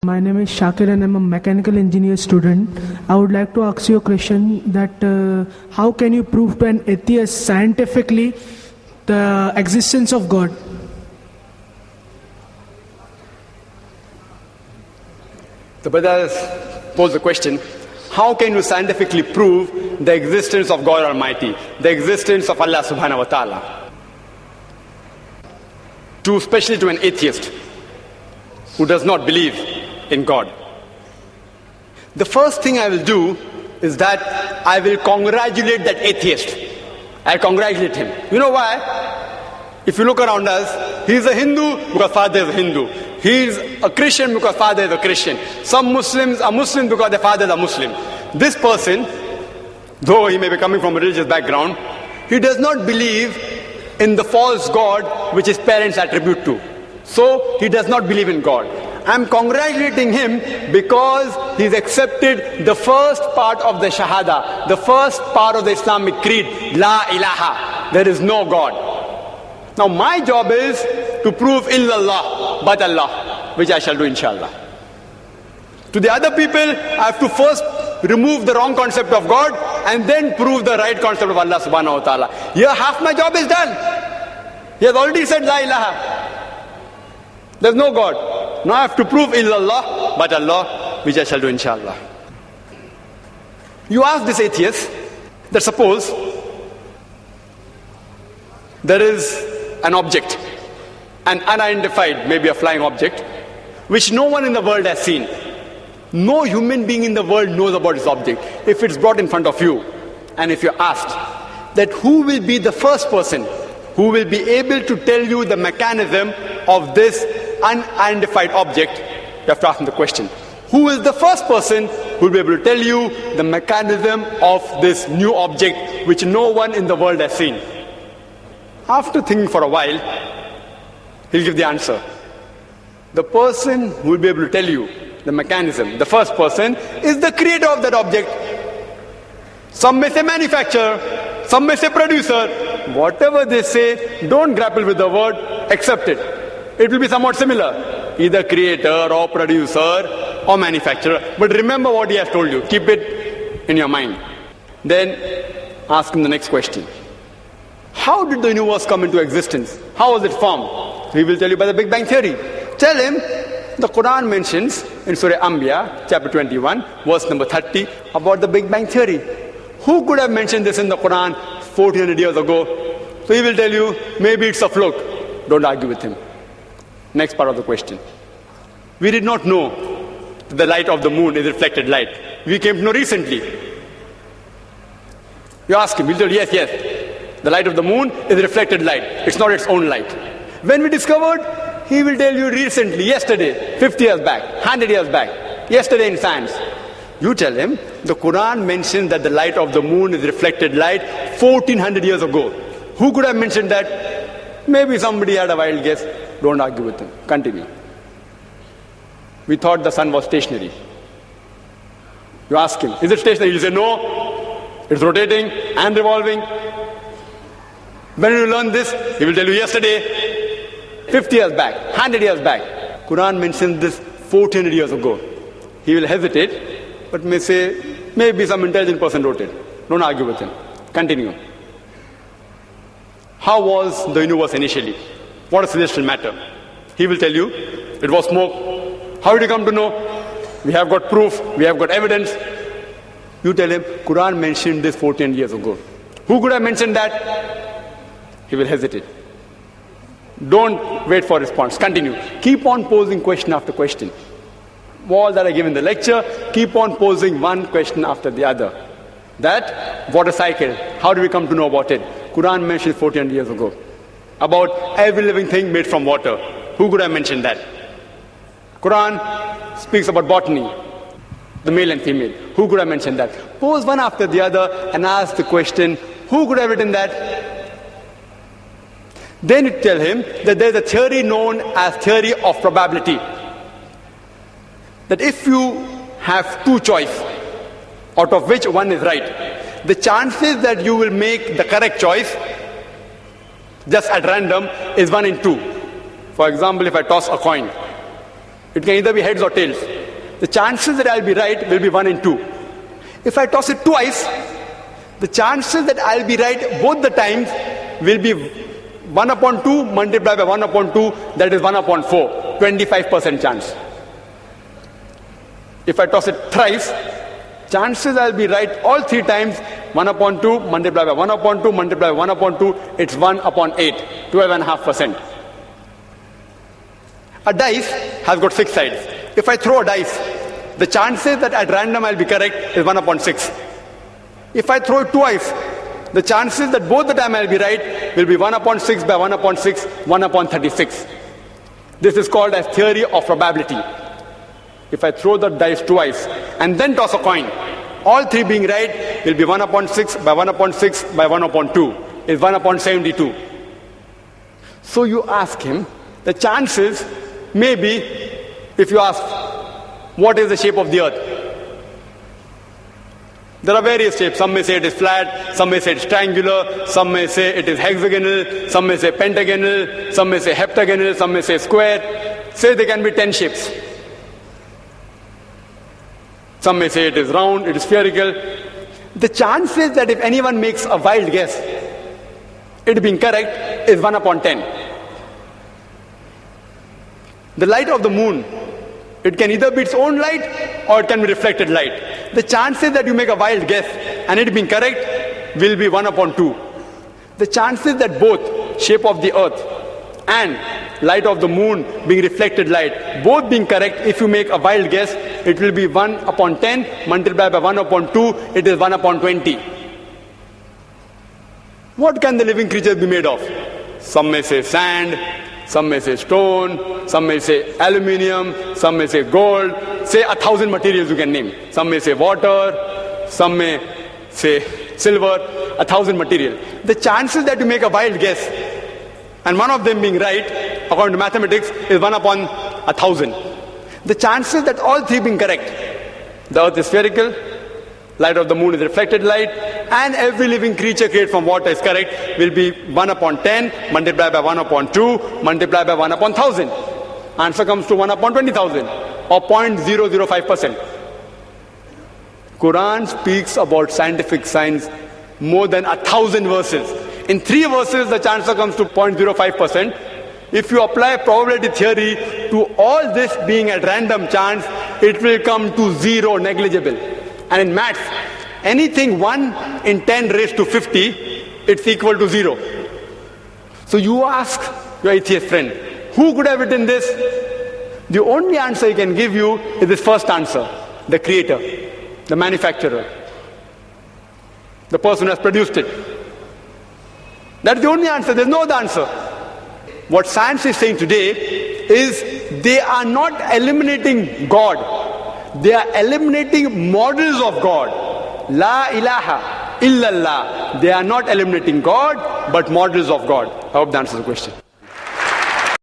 My name is Zakir and I'm a mechanical engineer student. I would like to ask you a question that how can you prove to an atheist scientifically the existence of God? The brother has posed the question, how can you scientifically prove the existence of God Almighty, the existence of Allah subhanahu wa ta'ala? Especially to an atheist who does not believe in God. The first thing I will do is that I will congratulate that atheist. I'll congratulate him. You know why? If you look around us, he is a Hindu because father is a Hindu. He is a Christian because father is a Christian. Some Muslims are Muslim because their fathers are Muslim. This person, though he may be coming from a religious background, he does not believe in the false God which his parents attribute to. So he does not believe in God. I'm congratulating him because he's accepted the first part of the Shahada, the first part of the Islamic creed, La ilaha, there is no God. Now my job is to prove illallah, but Allah, which I shall do inshallah. To the other people, I have to first remove the wrong concept of God and then prove the right concept of Allah subhanahu wa ta'ala. Here half my job is done. He has already said La ilaha. There's no God. Now I have to prove illallah, but Allah, which I shall do inshallah. You ask this atheist that suppose there is an object, an unidentified, maybe a flying object, which no one in the world has seen. No human being in the world knows about this object. If it's brought in front of you, and if you're asked that who will be the first person who will be able to tell you the mechanism of this unidentified object, you have to ask him the question. Who is the first person who will be able to tell you the mechanism of this new object which no one in the world has seen? After thinking for a while, he'll give the answer. The person who will be able to tell you the mechanism, the first person, is the creator of that object. Some may say manufacturer, some may say producer. Whatever they say, don't grapple with the word, accept it. It will be somewhat similar, either creator or producer or manufacturer. But remember what he has told you. Keep it in your mind. Then ask him the next question. How did the universe come into existence? How was it formed? He will tell you by the Big Bang Theory. Tell him the Quran mentions in Surah Anbiya, chapter 21, verse number 30, about the Big Bang Theory. Who could have mentioned this in the Quran 1400 years ago? So he will tell you, maybe it's a fluke. Don't argue with him. Next part of the question. We did not know that the light of the moon is reflected light. We came to know recently. You ask him, he'll tell you, yes. The light of the moon is reflected light. It's not its own light. When we discovered, he will tell you recently, yesterday, 50 years back, 100 years back, yesterday in science. You tell him, the Quran mentions that the light of the moon is reflected light 1400 years ago. Who could have mentioned that? Maybe somebody had a wild guess. Don't argue with him. Continue. We thought the sun was stationary. You ask him, is it stationary? He'll say, no, it's rotating and revolving. When did you learn this? He will tell you yesterday, 50 years back, 100 years back. Quran mentions this 1400 years ago. He will hesitate, but may say, maybe some intelligent person wrote it. Don't argue with him. Continue. How was the universe initially? What is celestial matter? He will tell you, it was smoke. How did you come to know? We have got proof, we have got evidence. You tell him, Quran mentioned this 14 years ago. Who could have mentioned that? He will hesitate. Don't wait for response. Continue. Keep on posing question after question. All that I give in the lecture, keep on posing one question after the other. That water cycle, how do we come to know about it? Quran mentioned 14 years ago. About every living thing made from water. Who could have mentioned that? Quran speaks about botany, the male and female. Who could have mentioned that? Pose one after the other and ask the question, who could have written that? Then you tell him that there is a theory known as theory of probability. That if you have two choices, out of which one is right, the chances that you will make the correct choice just at random is 1 in 2. For example, if I toss a coin, it can either be heads or tails. the chances that I'll be right will be 1 in 2. If I toss it twice, the chances that I'll be right both the times will be 1 upon 2 multiplied by 1 upon 2, that is 1 upon 4, 25% chance. If I toss it thrice, chances I'll be right all 3 times, 1 upon 2 multiplied by 1 upon 2 multiplied by 1 upon 2, it's 1 upon 8, 12.5%. A dice has got 6 sides. If I throw a dice, the chances that at random I'll be correct is 1 upon 6. If I throw it twice, the chances that both the time I'll be right will be 1 upon 6 by 1 upon 6, 1 upon 36. This is called as theory of probability. If I throw the dice twice and then toss a coin, all 3 being right will be 1 upon 6 by 1 upon 6 by 1 upon 2 is 1 upon 72. So you ask him, the chances may be, if you ask, what is the shape of the earth? There are various shapes. Some may say it is flat, some may say it is triangular, some may say it is hexagonal, some may say pentagonal, some may say heptagonal, some may say square. Say there can be 10 shapes. Some may say it is round, it is spherical. The chances that if anyone makes a wild guess, it being correct is 1 upon 10. The light of the moon, it can either be its own light or it can be reflected light. The chances that you make a wild guess and it being correct will be 1 upon 2. The chances that both shape of the earth and light of the moon being reflected light, both being correct, if you make a wild guess, it will be 1 upon 10 multiplied by 1 upon 2, it is 1 upon 20. What can the living creatures be made of? Some may say sand, some may say stone, some may say aluminium, some may say gold, say 1,000 materials you can name. Some may say water, some may say silver, 1,000 materials. The chances that you make a wild guess and one of them being right, according to mathematics, is 1 upon 1,000. The chances that all 3 being correct, the earth is spherical, light of the moon is reflected light, and every living creature created from water is correct, will be 1 upon 10 multiplied by 1 upon 2 multiplied by 1 upon 1,000. Answer comes to 1 upon 20,000 or 0.005%. Quran speaks about scientific science more than 1,000 verses. In 3 verses, the answer comes to 0.05%. If you apply probability theory to all this being at random chance, it will come to 0, negligible. And in maths, anything 1 in 10 raised to 50, it's equal to 0. So you ask your atheist friend, who could have written this? The only answer he can give you is this first answer, the creator, the manufacturer, the person who has produced it. That's the only answer, there's no other answer. What science is saying today is they are not eliminating God. They are eliminating models of God. La ilaha illallah. They are not eliminating God, but models of God. I hope that answers the question.